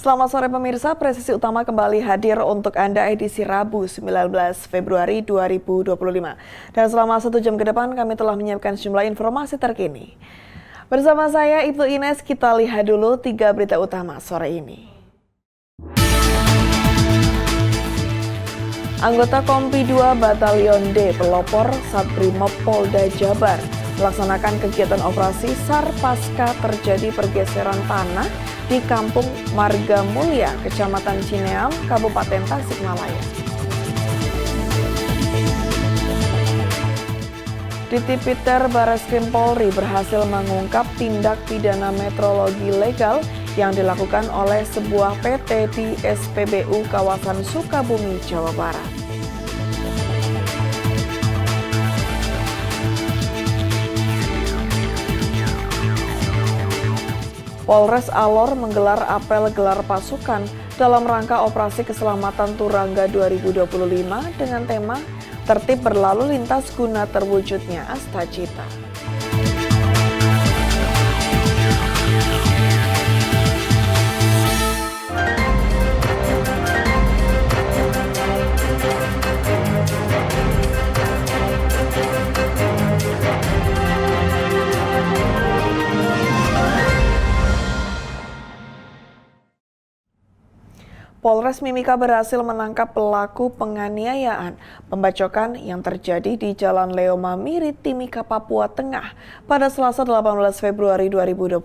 Selamat sore pemirsa, Presisi Utama kembali hadir untuk Anda edisi Rabu 19 Februari 2025. Dan selama 1 jam ke depan kami telah menyiapkan sejumlah informasi terkini. Bersama saya Ibtu Ines, kita lihat dulu 3 berita utama sore ini. Anggota Kompi 2 Batalion D pelopor Satbrimob Polda Jabar melaksanakan kegiatan operasi SAR pasca terjadi pergeseran tanah di Kampung Marga Mulya, Kecamatan Cineam, Kabupaten Tasikmalaya. Ditipiter Barreskrim Polri berhasil mengungkap tindak pidana metrologi legal yang dilakukan oleh sebuah PT di SPBU kawasan Sukabumi, Jawa Barat. Polres Alor menggelar apel gelar pasukan dalam rangka Operasi Keselamatan Turangga 2025 dengan tema Tertib Berlalu Lintas Guna Terwujudnya Astacita. Polres Mimika berhasil menangkap pelaku penganiayaan pembacokan yang terjadi di Jalan Leo Mamiri, Timika, Papua Tengah pada Selasa 18 Februari 2025.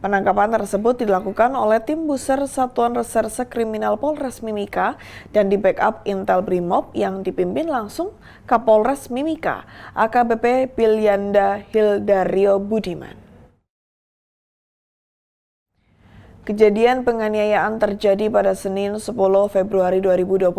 Penangkapan tersebut dilakukan oleh tim Buser Satuan Reserse Kriminal Polres Mimika dan di backup Intel Brimob yang dipimpin langsung Kapolres Mimika, AKBP Bilyanda Hildario Budiman. Kejadian penganiayaan terjadi pada Senin 10 Februari 2025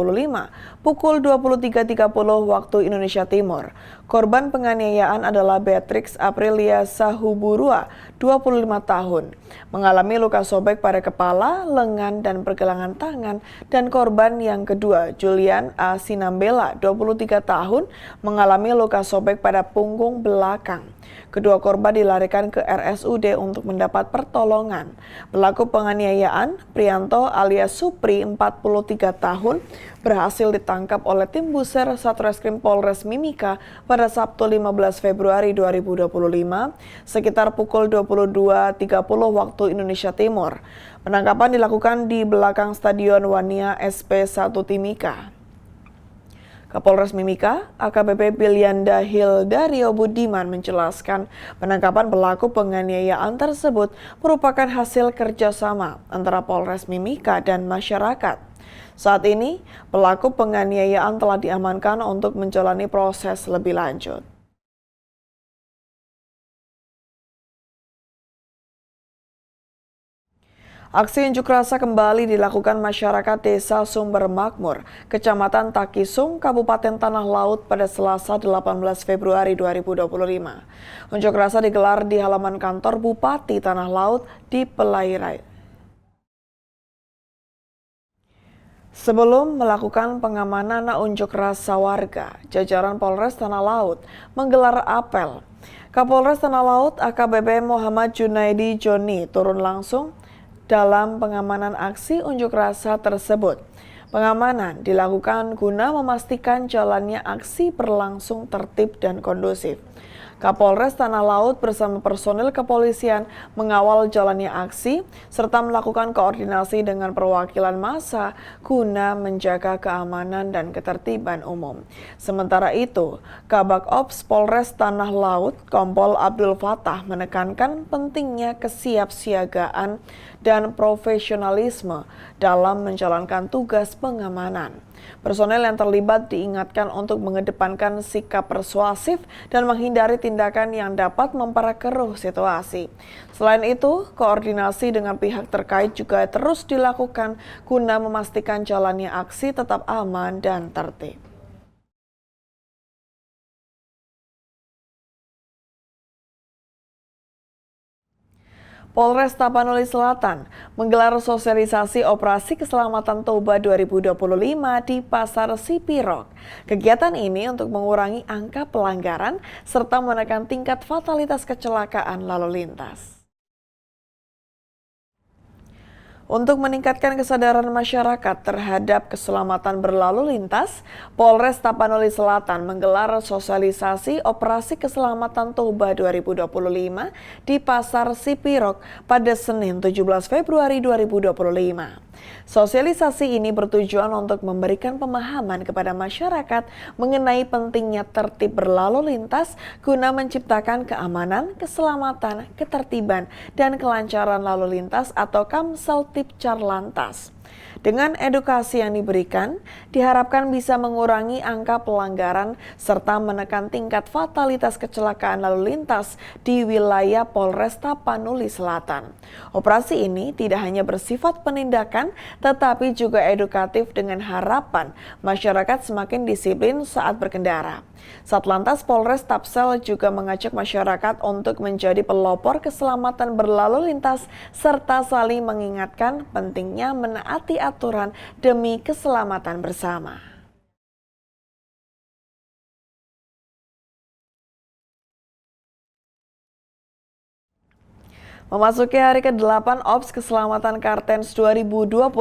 pukul 23.30 waktu Indonesia Timur. Korban penganiayaan adalah Beatrix Aprilia Sahuburua, 25 tahun. Mengalami luka sobek pada kepala, lengan, dan pergelangan tangan. Dan korban yang kedua, Julian A. Sinambela, 23 tahun, mengalami luka sobek pada punggung belakang. Kedua korban dilarikan ke RSUD untuk mendapat pertolongan. Pelaku penganiayaan, Prianto alias Supri, 43 tahun, berhasil ditangkap oleh tim Buser Satreskrim Polres Mimika pada Sabtu 15 Februari 2025 sekitar pukul 22.30 waktu Indonesia Timur. Penangkapan dilakukan di belakang Stadion Wania SP1 Timika. Kapolres Mimika, AKBP Bilyanda Hildario Budiman menjelaskan penangkapan pelaku penganiayaan tersebut merupakan hasil kerjasama antara Polres Mimika dan masyarakat. Saat ini, pelaku penganiayaan telah diamankan untuk menjalani proses lebih lanjut. Aksi unjuk rasa kembali dilakukan masyarakat Desa Sumber Makmur, Kecamatan Takisung, Kabupaten Tanah Laut pada Selasa 18 Februari 2025. Unjuk rasa digelar di halaman kantor Bupati Tanah Laut di Pelairai. Sebelum melakukan pengamanan unjuk rasa warga, jajaran Polres Tanah Laut menggelar apel. Kapolres Tanah Laut AKBP Muhammad Junaidi Joni turun langsung dalam pengamanan aksi unjuk rasa tersebut. Pengamanan dilakukan guna memastikan jalannya aksi berlangsung tertib dan kondusif. Kapolres Tanah Laut bersama personil kepolisian mengawal jalannya aksi serta melakukan koordinasi dengan perwakilan massa guna menjaga keamanan dan ketertiban umum. Sementara itu, Kabak Ops Polres Tanah Laut Kompol Abdul Fatah menekankan pentingnya kesiapsiagaan dan profesionalisme dalam menjalankan tugas pengamanan. Personel yang terlibat diingatkan untuk mengedepankan sikap persuasif dan menghindari tindakan yang dapat memperkeruh situasi. Selain itu, koordinasi dengan pihak terkait juga terus dilakukan guna memastikan jalannya aksi tetap aman dan tertib. Polres Tapanuli Selatan menggelar sosialisasi operasi keselamatan Toba 2025 di Pasar Sipirok. Kegiatan ini untuk mengurangi angka pelanggaran serta menekan tingkat fatalitas kecelakaan lalu lintas. Untuk meningkatkan kesadaran masyarakat terhadap keselamatan berlalu lintas, Polres Tapanuli Selatan menggelar sosialisasi Operasi Keselamatan Toba 2025 di Pasar Sipirok pada Senin 17 Februari 2025. Sosialisasi ini bertujuan untuk memberikan pemahaman kepada masyarakat mengenai pentingnya tertib berlalu lintas guna menciptakan keamanan, keselamatan, ketertiban, dan kelancaran lalu lintas atau Kamseltibcar Lantas. Dengan edukasi yang diberikan, diharapkan bisa mengurangi angka pelanggaran serta menekan tingkat fatalitas kecelakaan lalu lintas di wilayah Polres Tapanuli Selatan. Operasi ini tidak hanya bersifat penindakan, tetapi juga edukatif dengan harapan masyarakat semakin disiplin saat berkendara. Satlantas Polres Tapsel juga mengajak masyarakat untuk menjadi pelopor keselamatan berlalu lintas serta saling mengingatkan pentingnya menaati aturan demi keselamatan bersama. Memasuki hari ke-8 Ops Keselamatan Kartens 2025,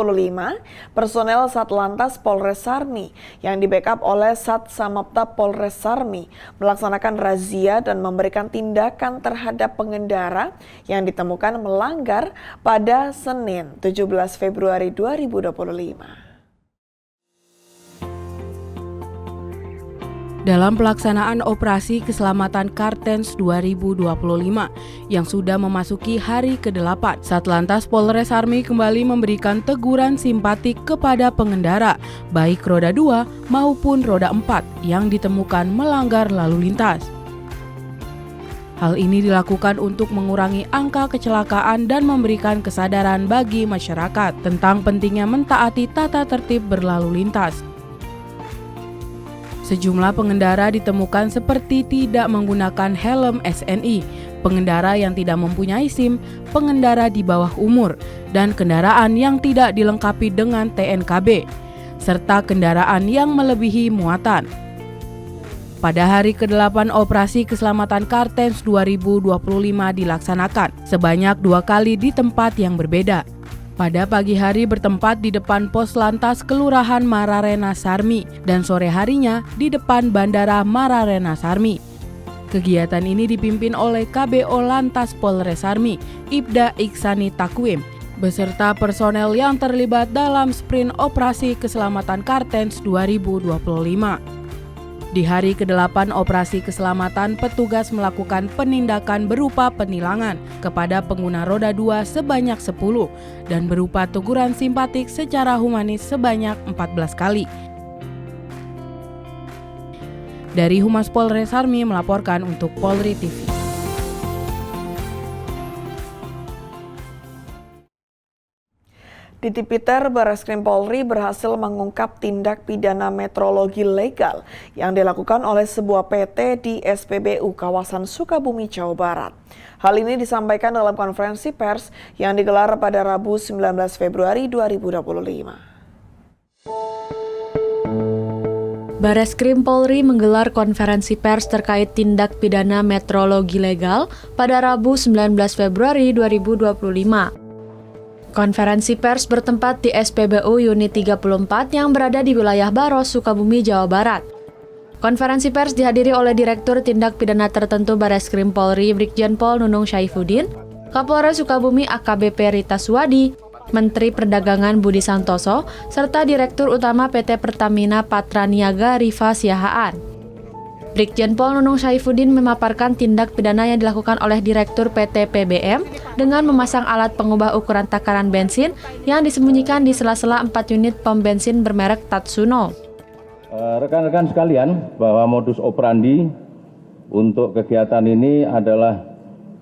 personel Satlantas Polres Sarmi yang di-backup oleh Sat Samapta Polres Sarmi melaksanakan razia dan memberikan tindakan terhadap pengendara yang ditemukan melanggar pada Senin 17 Februari 2025. Dalam pelaksanaan operasi keselamatan Kartens 2025 yang sudah memasuki hari ke-8, Satlantas Polres Sarmi kembali memberikan teguran simpatik kepada pengendara, baik roda 2 maupun roda 4 yang ditemukan melanggar lalu lintas. Hal ini dilakukan untuk mengurangi angka kecelakaan dan memberikan kesadaran bagi masyarakat tentang pentingnya mentaati tata tertib berlalu lintas. Sejumlah pengendara ditemukan seperti tidak menggunakan helm SNI, pengendara yang tidak mempunyai SIM, pengendara di bawah umur, dan kendaraan yang tidak dilengkapi dengan TNKB, serta kendaraan yang melebihi muatan. Pada hari ke-8 Operasi Keselamatan Kartens 2025 dilaksanakan sebanyak 2 kali di tempat yang berbeda. Pada pagi hari bertempat di depan Pos Lantas Kelurahan Mararena Sarmi dan sore harinya di depan Bandara Mararena Sarmi. Kegiatan ini dipimpin oleh KBO Lantas Polres Sarmi, Ibda Iksani Takwim, beserta personel yang terlibat dalam sprint Operasi Keselamatan Kartens 2025. Di hari ke-8 Operasi Keselamatan, petugas melakukan penindakan berupa penilangan kepada pengguna roda 2 sebanyak 10 dan berupa teguran simpatik secara humanis sebanyak 14 kali. Dari Humas Polres Sarmi melaporkan untuk Polri TV. Di Tipiter, Bareskrim Polri berhasil mengungkap tindak pidana metrologi legal yang dilakukan oleh sebuah PT di SPBU kawasan Sukabumi, Jawa Barat. Hal ini disampaikan dalam konferensi pers yang digelar pada Rabu 19 Februari 2025. Bareskrim Polri menggelar konferensi pers terkait tindak pidana metrologi legal pada Rabu 19 Februari 2025. Konferensi pers bertempat di SPBU Unit 34 yang berada di wilayah Baros, Sukabumi, Jawa Barat. Konferensi pers dihadiri oleh Direktur Tindak Pidana Tertentu Bareskrim Polri Brigjen Pol Nunung Syaifuddin, Kapolres Sukabumi AKBP Rita Suwadi, Menteri Perdagangan Budi Santoso, serta Direktur Utama PT Pertamina Patraniaga Rifa Siahaan. Brigjen Pol Nunung Syaifuddin memaparkan tindak pidana yang dilakukan oleh Direktur PT PBM dengan memasang alat pengubah ukuran takaran bensin yang disembunyikan di sela-sela 4 unit pom bensin bermerek Tatsuno. Rekan-rekan sekalian, bahwa modus operandi untuk kegiatan ini adalah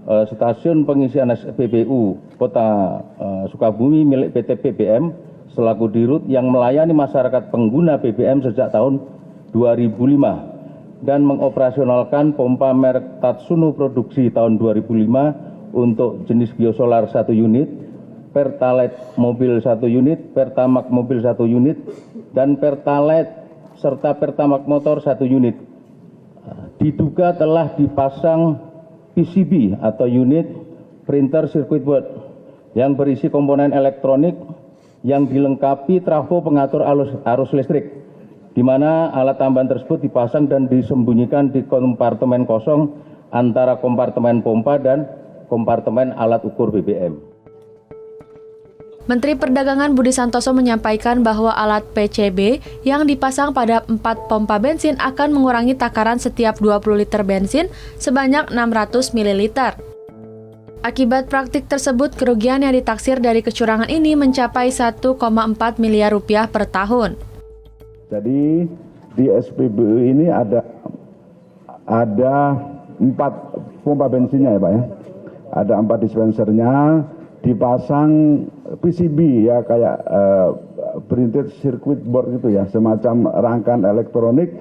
stasiun pengisian SPBU Kota Sukabumi milik PT PBM selaku dirut yang melayani masyarakat pengguna BBM sejak tahun 2005. Dan mengoperasionalkan pompa merek Tatsuno produksi tahun 2005 untuk jenis biosolar 1 unit, Pertalite mobil 1 unit, Pertamax mobil 1 unit, dan Pertalite serta Pertamax motor 1 unit. Diduga telah dipasang PCB atau unit printer circuit board yang berisi komponen elektronik yang dilengkapi trafo pengatur arus listrik, di mana alat tambahan tersebut dipasang dan disembunyikan di kompartemen kosong antara kompartemen pompa dan kompartemen alat ukur BBM. Menteri Perdagangan Budi Santoso menyampaikan bahwa alat PCB yang dipasang pada 4 pompa bensin akan mengurangi takaran setiap 20 liter bensin sebanyak 600 ml. Akibat praktik tersebut, kerugian yang ditaksir dari kecurangan ini mencapai 1,4 miliar rupiah per tahun. Jadi di SPBU ini ada 4 pompa bensinnya ya Pak ya. Ada 4 dispensernya, dipasang PCB ya kayak printed circuit board gitu ya, semacam rangkaian elektronik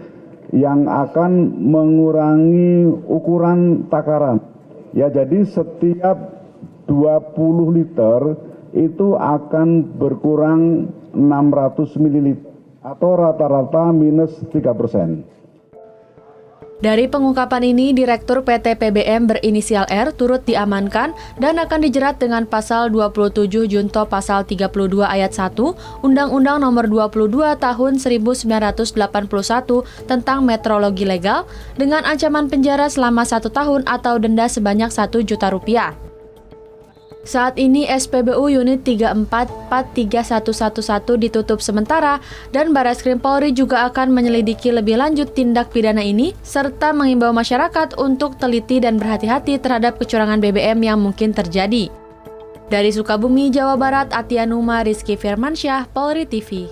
yang akan mengurangi ukuran takaran. Ya jadi setiap 20 liter itu akan berkurang 600 ml atau rata-rata minus 3%. Dari pengungkapan ini, Direktur PT PBM berinisial R turut diamankan dan akan dijerat dengan pasal 27 junto pasal 32 ayat 1 Undang-Undang Nomor 22 Tahun 1981 tentang metrologi legal dengan ancaman penjara selama 1 tahun atau denda sebanyak 1 juta rupiah. Saat ini SPBU Unit 34431111 ditutup sementara dan Barreskrim Polri juga akan menyelidiki lebih lanjut tindak pidana ini serta mengimbau masyarakat untuk teliti dan berhati-hati terhadap kecurangan BBM yang mungkin terjadi. Dari Sukabumi, Jawa Barat, Atianuma, Rizky Firmansyah, Polri TV.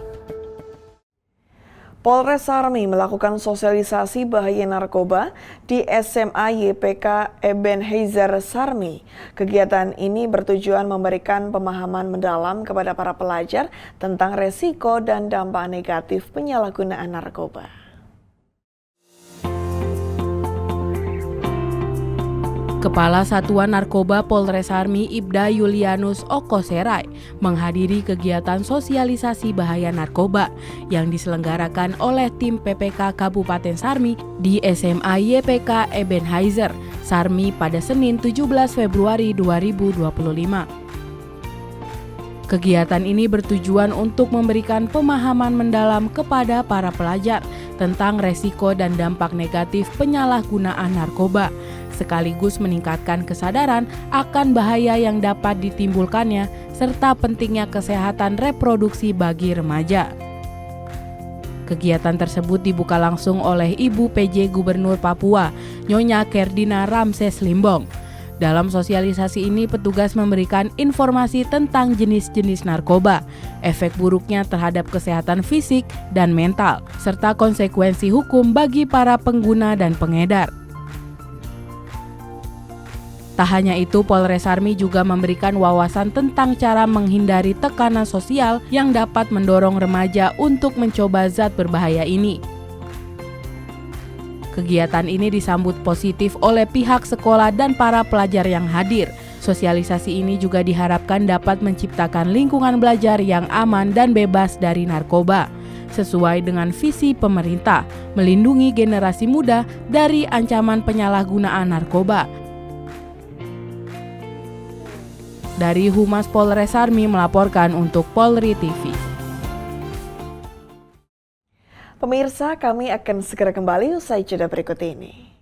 Polres Sarmi melakukan sosialisasi bahaya narkoba di SMA YPK Ebenezer Sarmi. Kegiatan ini bertujuan memberikan pemahaman mendalam kepada para pelajar tentang resiko dan dampak negatif penyalahgunaan narkoba. Kepala Satuan Narkoba Polres Sarmi Ibda Yulianus Okoserai menghadiri kegiatan sosialisasi bahaya narkoba yang diselenggarakan oleh tim PPK Kabupaten Sarmi di SMA YPK Ebenezer Sarmi pada Senin 17 Februari 2025. Kegiatan ini bertujuan untuk memberikan pemahaman mendalam kepada para pelajar tentang resiko dan dampak negatif penyalahgunaan narkoba, sekaligus meningkatkan kesadaran akan bahaya yang dapat ditimbulkannya serta pentingnya kesehatan reproduksi bagi remaja. Kegiatan tersebut dibuka langsung oleh Ibu PJ Gubernur Papua, Nyonya Kerdina Ramses Limbong. Dalam sosialisasi ini, petugas memberikan informasi tentang jenis-jenis narkoba, efek buruknya terhadap kesehatan fisik dan mental, serta konsekuensi hukum bagi para pengguna dan pengedar. Tak hanya itu, Polres Sarmi juga memberikan wawasan tentang cara menghindari tekanan sosial yang dapat mendorong remaja untuk mencoba zat berbahaya ini. Kegiatan ini disambut positif oleh pihak sekolah dan para pelajar yang hadir. Sosialisasi ini juga diharapkan dapat menciptakan lingkungan belajar yang aman dan bebas dari narkoba, sesuai dengan visi pemerintah, melindungi generasi muda dari ancaman penyalahgunaan narkoba. Dari Humas Polres Sarmi melaporkan untuk Polri TV. Pemirsa, kami akan segera kembali usai jeda berikut ini.